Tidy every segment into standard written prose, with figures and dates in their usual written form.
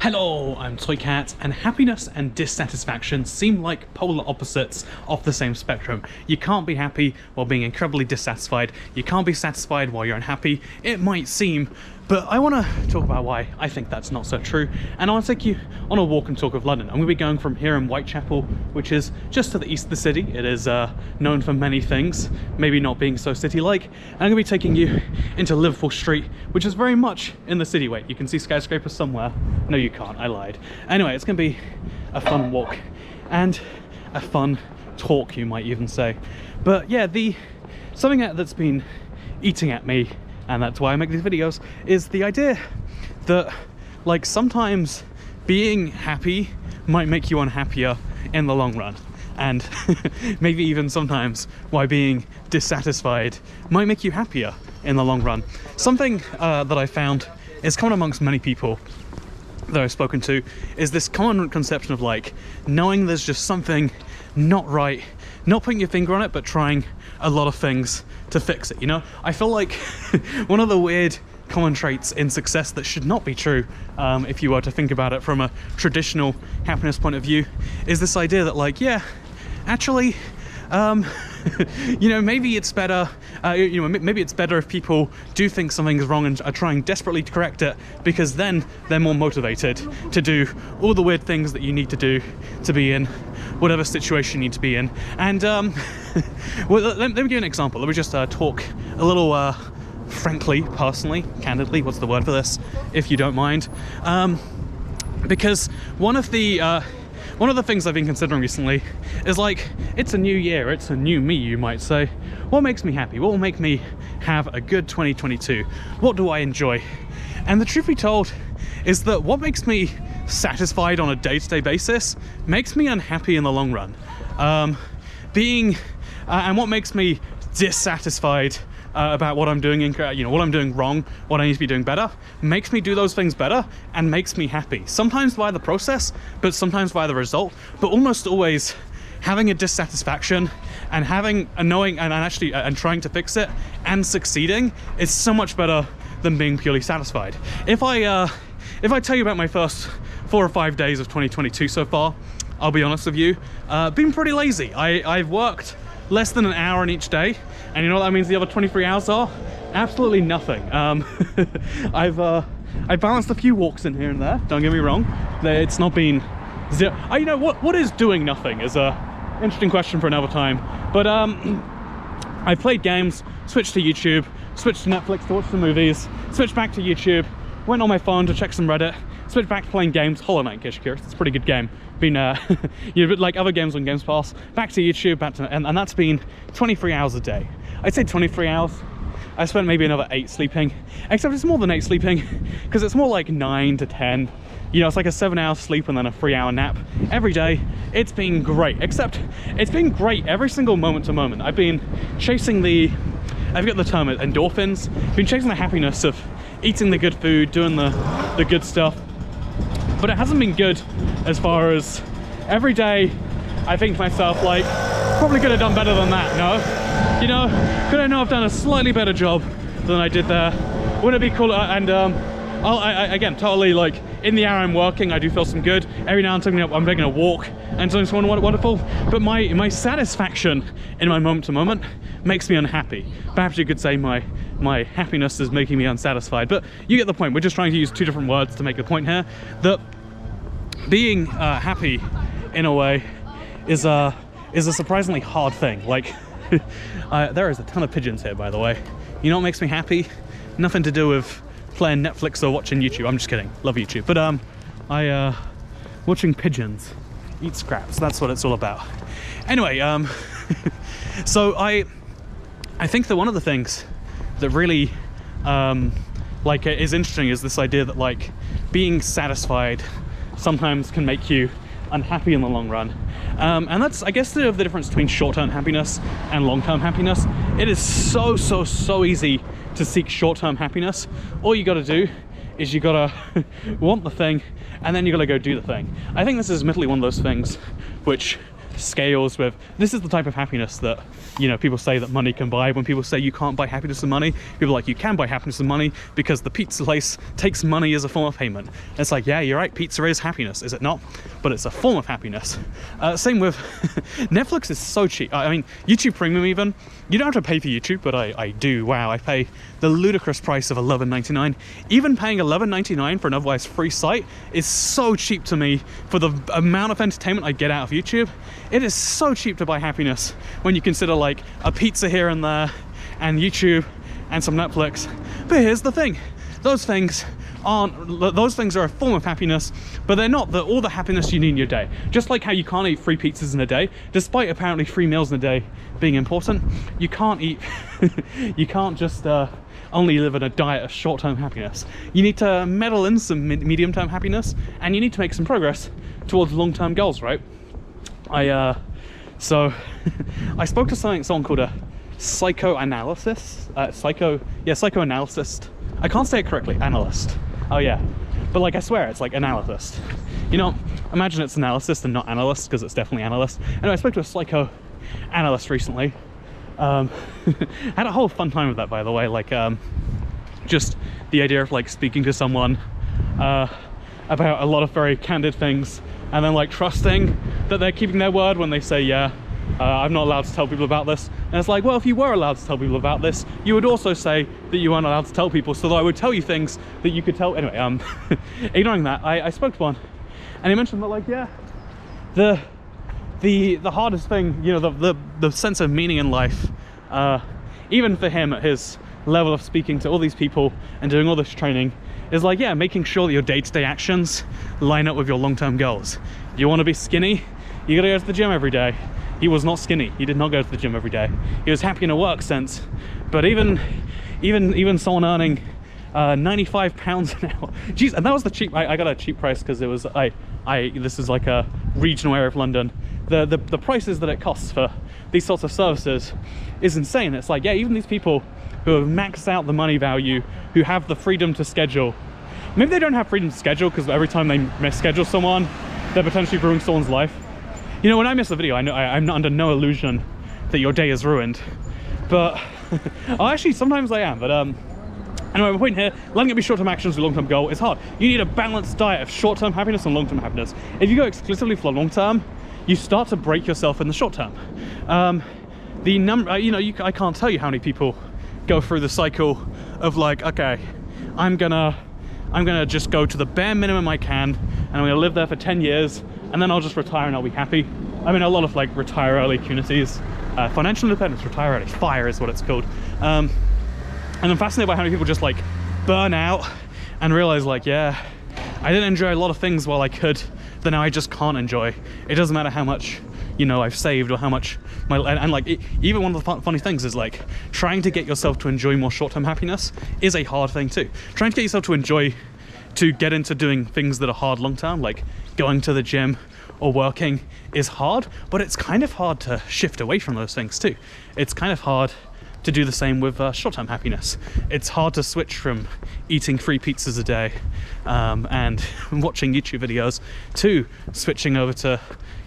Hello, I'm Toycat, and happiness and dissatisfaction seem like polar opposites of the same spectrum. You can't be happy while being incredibly dissatisfied. You can't be satisfied while you're unhappy. It might seem, but I want to talk about why I think that's not so true. And I want to take you on a walk and talk of London. I'm going to be going from here in Whitechapel, which is just to the east of the city. It is known for many things, maybe not being so city-like. And I'm going to be taking you into Liverpool Street, which is very much in the city. Wait, you can see skyscrapers somewhere. No, you can't. I lied. Anyway, it's going to be a fun walk and a fun talk, you might even say. But yeah, something that's been eating at me, and that's why I make these videos, is the idea that, like, sometimes being happy might make you unhappier in the long run. And maybe even sometimes why being dissatisfied might make you happier in the long run. Something that I found is common amongst many people that I've spoken to is this common conception of, like, knowing there's just something not right, not putting your finger on it, but trying a lot of things to fix it, you know? I feel like one of the weird common traits in success that should not be true, if you were to think about it from a traditional happiness point of view, is this idea that, like, yeah, actually, you know, maybe it's better, maybe it's better if people do think something's wrong and are trying desperately to correct it, because then they're more motivated to do all the weird things that you need to do to be in whatever situation you need to be in. And well, let me give you an example. Let me just talk a little frankly, personally, candidly, what's the word for this, if you don't mind, because one of the things I've been considering recently is, like, it's a new year, it's a new me, you might say. What makes me happy? What will make me have a good 2022? What do I enjoy? And the truth be told is that what makes me satisfied on a day-to-day basis makes me unhappy in the long run. And what makes me dissatisfied about what I'm doing, what I'm doing wrong, what I need to be doing better, makes me do those things better and makes me happy. Sometimes via the process, but sometimes via the result. But almost always having a dissatisfaction and having a knowing and trying to fix it and succeeding is so much better than being purely satisfied. If I tell you about my first 4 or 5 days of 2022 so far, I'll be honest with you, been pretty lazy. I've worked less than an hour in each day, and you know what that means the other 23 hours are? Absolutely nothing. I've balanced a few walks in here and there, don't get me wrong. It's not been zero. You know, what is doing nothing is a interesting question for another time. But I played games, switched to YouTube, switched to Netflix to watch some movies, switched back to YouTube, went on my phone to check some Reddit, switched back to playing games. Hollow Knight, in case you're curious, it's a pretty good game. Been like other games on Games Pass, back to YouTube, and that's been 23 hours a day. I'd say 23 hours. I spent maybe another 8 sleeping, except it's more than 8 sleeping, because it's more like 9 to 10. You know, it's like a 7-hour sleep and then a 3-hour nap every day. It's been great, except it's been great every single moment to moment. I've been chasing I forget the term, endorphins. Been chasing the happiness of eating the good food, doing the good stuff. But it hasn't been good as far as every day I think to myself, like, probably could have done better than that, no? You know, could I not have done a slightly better job than I did there? Wouldn't it be cool? And again, totally, like, in the hour I'm working, I do feel some good. Every now and then I'm taking a walk and doing something wonderful. But my satisfaction in my moment to moment makes me unhappy. Perhaps you could say my happiness is making me unsatisfied, but you get the point. We're just trying to use 2 different words to make the point here, that being happy in a way is a surprisingly hard thing. Like, there is a ton of pigeons here, by the way. You know what makes me happy? Nothing to do with playing Netflix or watching YouTube. I'm just kidding, love YouTube. But watching pigeons eat scraps, that's what it's all about. Anyway, so I think that one of the things that really is interesting is this idea that, like, being satisfied sometimes can make you unhappy in the long run. And that's, I guess, the difference between short-term happiness and long-term happiness. It is so easy to seek short-term happiness. All you gotta do is you gotta want the thing, and then you gotta go do the thing. I think this is admittedly one of those things which scales with, this is the type of happiness that, you know, people say that money can buy. When people say you can't buy happiness with money, people are like, you can buy happiness with money because the pizza place takes money as a form of payment. And it's like, yeah, you're right, pizza is happiness, is it not? But it's a form of happiness. Same with Netflix is so cheap. I mean, YouTube Premium even, you don't have to pay for YouTube, but I do. Wow, I pay the ludicrous price of $11.99. Even paying $11.99 for an otherwise free site is so cheap to me for the amount of entertainment I get out of YouTube. It is so cheap to buy happiness when you consider like a pizza here and there and YouTube and some Netflix. But here's the thing, those things are a form of happiness, but they're not all the happiness you need in your day. Just like how you can't eat 3 pizzas in a day, despite apparently 3 meals in a day being important, you can't eat you can't just only live in a diet of short-term happiness. You need to meddle in some medium-term happiness, and you need to make some progress towards long-term goals, right? So I spoke to someone called a psychoanalysis, psychoanalyst. I can't say it correctly, analyst. Oh yeah, but like I swear it's like analyst. You know, imagine it's analysis and not analyst, because it's definitely analyst. Anyway, I spoke to a psychoanalyst recently. Had a whole fun time with that, by the way. Like, just the idea of like speaking to someone about a lot of very candid things, and then like trusting that they're keeping their word when they say, yeah, I'm not allowed to tell people about this. And it's like, well, if you were allowed to tell people about this, you would also say that you weren't allowed to tell people, so that I would tell you things that you could tell. Anyway, ignoring that, I spoke to one, and he mentioned that, like, yeah, the hardest thing, you know, the sense of meaning in life, even for him at his level of speaking to all these people and doing all this training, is like, yeah, making sure that your day-to-day actions line up with your long-term goals. You want to be skinny, you gotta go to the gym every day. He was not skinny, he did not go to the gym every day. He was happy in a work sense, but even someone earning 95 pounds an hour, geez, and that was the cheap, I got a cheap price because it was, this is like a regional area of London. The prices that it costs for these sorts of services is insane. It's like, yeah, even these people who have maxed out the money value, who have the freedom to schedule, maybe they don't have freedom to schedule because every time they misschedule someone, they're potentially ruining someone's life. You know, when I miss a video, I know I'm not under no illusion that your day is ruined, but oh, actually sometimes I am. But anyway, my point here, lining up your short-term actions with long-term goal is hard. You need a balanced diet of short-term happiness and long-term happiness. If you go exclusively for the long-term, you start to break yourself in the short-term. The number, you know, I can't tell you how many people go through the cycle of like, okay, I'm gonna just go to the bare minimum I can, and I'm gonna live there for 10 years, and then I'll just retire and I'll be happy. I mean, a lot of like retire early communities, financial independence, retire early, FIRE is what it's called. And I'm fascinated by how many people just like burn out and realize like, yeah, I didn't enjoy a lot of things while I could, that now I just can't enjoy. It doesn't matter how much, you know, I've saved or how much and like, even one of the funny things is like, trying to get yourself to enjoy more short-term happiness is a hard thing too. Trying to get yourself to get into doing things that are hard long-term, like going to the gym or working, is hard, but it's kind of hard to shift away from those things too. It's kind of hard to do the same with short-term happiness. It's hard to switch from eating 3 pizzas a day and watching YouTube videos to switching over to,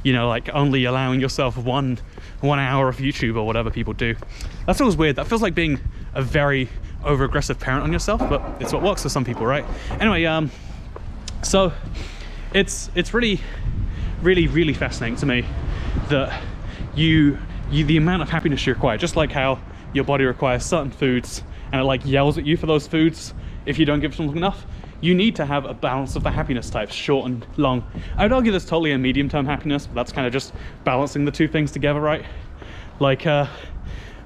you know, like only allowing yourself one hour of YouTube or whatever people do. That feels weird. That feels like being a very over-aggressive parent on yourself, but it's what works for some people, right? Anyway, so it's really, really, really fascinating to me that the amount of happiness you require, just like how your body requires certain foods and it like yells at you for those foods if you don't give something enough, you need to have a balance of the happiness types, short and long. I would argue there's totally a medium-term happiness, but that's kind of just balancing the two things together, right? Like,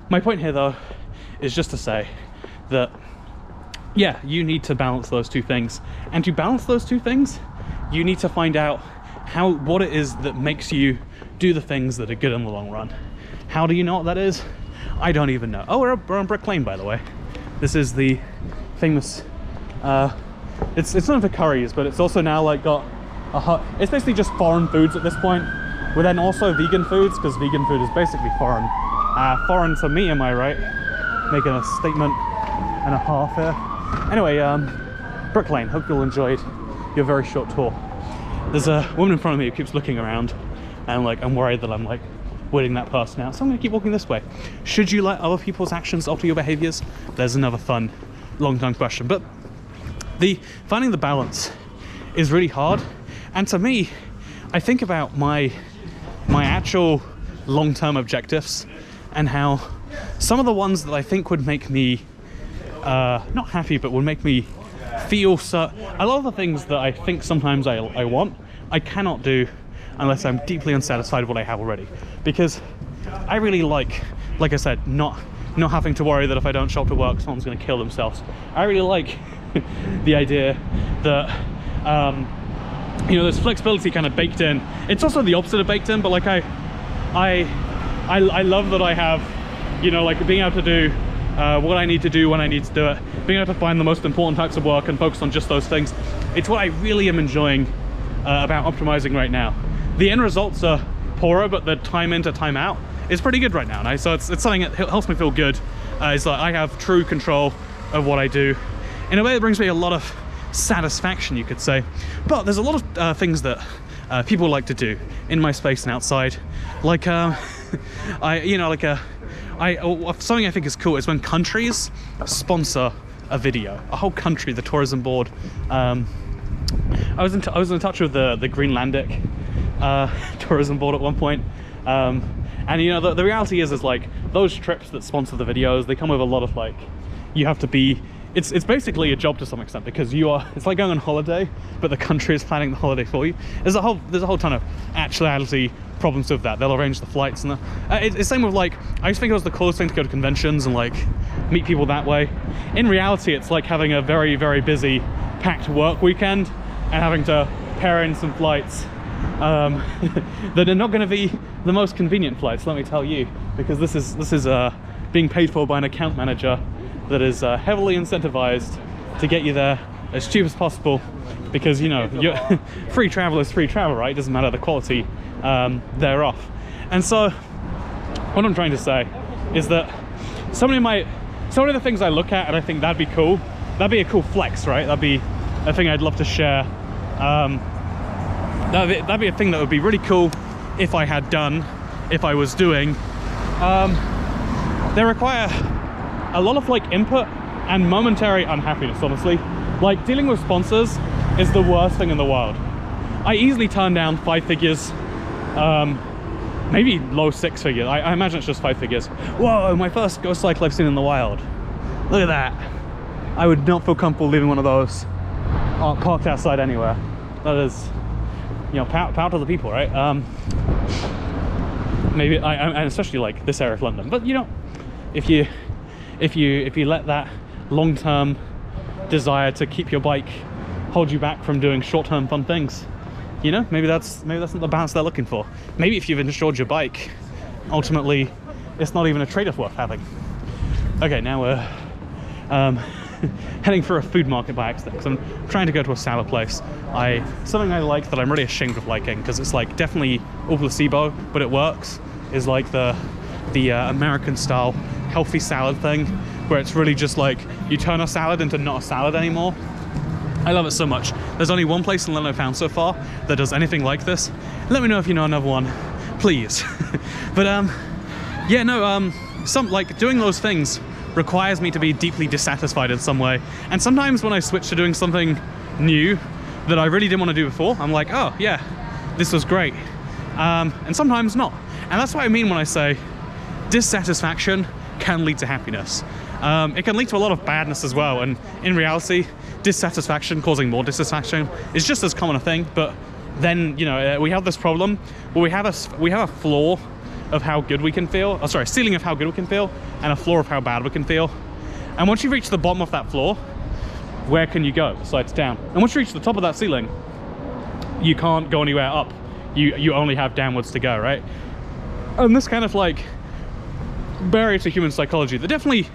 my point here though is just to say that, yeah, you need to balance those two things, and to balance those two things, you need to find out what it is that makes you do the things that are good in the long run. How do you know what that is? I don't even know. Oh, we're on Brick Lane, by the way. This is the famous, it's known for curries, but it's also now like got a hut. It's basically just foreign foods at this point, but then also vegan foods, because vegan food is basically foreign. Foreign to me, am I right? Making a statement and a half here. Anyway, Brick Lane, hope you all enjoyed your very short tour. There's a woman in front of me who keeps looking around, and like I'm worried that I'm like weeding that person out, so I'm gonna keep walking this way. Should you let other people's actions alter your behaviors? There's another fun long-term question. But finding the balance is really hard, and to me, I think about my actual long-term objectives and how some of the ones that I think would make me not happy, but would make me feel so. A lot of the things that I think sometimes I want, I cannot do unless I'm deeply unsatisfied with what I have already. Because I really like I said, not having to worry that if I don't show up to work, someone's going to kill themselves. I really like the idea that you know, there's flexibility kind of baked in. It's also the opposite of baked in, but like I love that I have, you know, like being able to do what I need to do when I need to do it, being able to find the most important types of work and focus on just those things. It's what I really am enjoying about optimizing right now. The end results are poorer, but the time in to time out is pretty good right now. And so it's something that helps me feel good. It's like I have true control of what I do. In a way, it brings me a lot of satisfaction, you could say. But there's a lot of things that people like to do in my space and outside. Like, something I think is cool is when countries sponsor a video. A whole country, the tourism board. I was in touch with the Greenlandic tourism board at one point, and you know, the reality is like those trips that sponsor the videos, they come with a lot of like, you have to be, it's basically a job to some extent, because it's like going on holiday, but the country is planning the holiday for you. There's a whole ton of actuality problems with that. They'll arrange the flights and it's same with like, I used to think it was the coolest thing to go to conventions and like meet people that way. In reality, it's like having a very, very busy packed work weekend and having to pair in some flights that are not going to be the most convenient flights, let me tell you, because this is being paid for by an account manager that is heavily incentivized to get you there as cheap as possible, because, you know, free travel is free travel, right? It doesn't matter the quality thereof. And so what I'm trying to say is that so many of the things I look at and I think that'd be cool, that'd be a cool flex, right? That'd be a thing I'd love to share. That'd be a thing that would be really cool if I had done, if I was doing. They require a lot of like input and momentary unhappiness, honestly. Like dealing with sponsors is the worst thing in the world. I easily turn down 5 figures, maybe low 6 figures. I imagine it's just 5 figures. Whoa, my first ghost cycle I've seen in the wild. Look at that. I would not feel comfortable leaving one of those parked outside anywhere. That is, you know, power to the people, right? Maybe and especially like this area of London. But you know, if you let that long-term desire to keep your bike hold you back from doing short-term fun things, you know, maybe that's not the balance they're looking for. Maybe if you've insured your bike, ultimately it's not even a trade-off worth having. Okay, now we're heading for a food market by accident, because I'm trying to go to a salad place. Something I like that I'm really ashamed of liking, because it's like definitely all placebo, but it works, is like the American style healthy salad thing, where it's really just like you turn a salad into not a salad anymore. I love it so much. There's only one place in London I've found so far that does anything like this. Let me know if you know another one, please. But yeah, no, some like doing those things requires me to be deeply dissatisfied in some way. And sometimes when I switch to doing something new that I really didn't want to do before, I'm like, oh yeah, this was great. And sometimes not. And that's what I mean when I say dissatisfaction can lead to happiness. It can lead to a lot of badness as well. And in reality, dissatisfaction causing more dissatisfaction is just as common a thing. But then, you know, we have this problem where we have a floor of how good we can feel. Oh, sorry, ceiling of how good we can feel, and a floor of how bad we can feel. And once you reach the bottom of that floor, where can you go besides down? And once you reach the top of that ceiling, you can't go anywhere up. You only have downwards to go, right? And this kind of like barrier to human psychology that definitely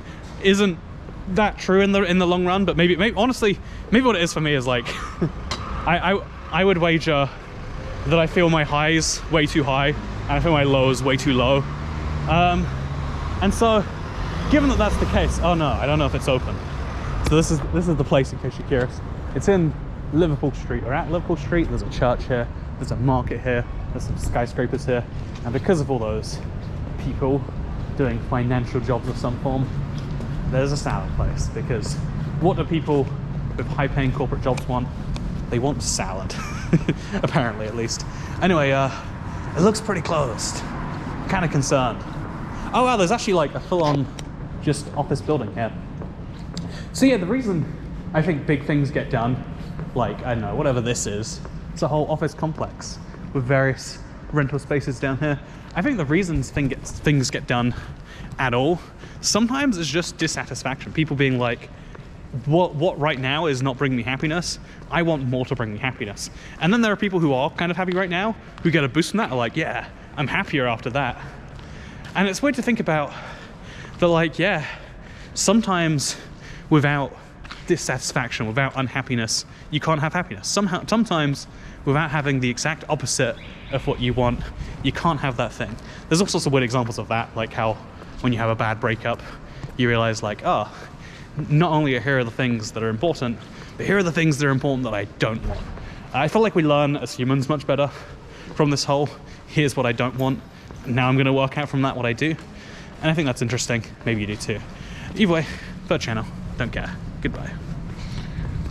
isn't that true in the long run, but maybe honestly, maybe what it is for me is like I would wager that I feel my highs way too high and I feel my lows way too low. And so given that that's the case, oh no, I don't know if it's open. So this is the place, in case you're curious. It's in Liverpool Street, or at Liverpool Street. There's a church here. there's a market here, there's some skyscrapers here, and because of all those people doing financial jobs of some form, there's a salad place. Because what do people with high-paying corporate jobs want? They want salad, apparently, at least. Anyway, it looks pretty closed. I'm kind of concerned. Oh wow, there's actually like a full-on just office building here. So yeah, the reason I think big things get done, like, I don't know, whatever this is, it's a whole office complex with various rental spaces down here. I think the reasons things get done at all, sometimes it's just dissatisfaction. People being like, what right now is not bringing me happiness. I want more to bring me happiness. And then there are people who are kind of happy right now, who get a boost from that, are like, yeah, I'm happier after that. And it's weird to think about that, like, yeah, sometimes without dissatisfaction, without unhappiness, you can't have happiness. Sometimes without having the exact opposite of what you want, you can't have that thing. There's all sorts of weird examples of that, like how when you have a bad breakup, you realize like, oh, not only here are the things that are important, but here are the things that are important that I don't want. I feel like we learn as humans much better from this whole, here's what I don't want, now I'm going to work out from that what I do. And I think that's interesting. Maybe you do too. Either way, third channel, don't care. Goodbye.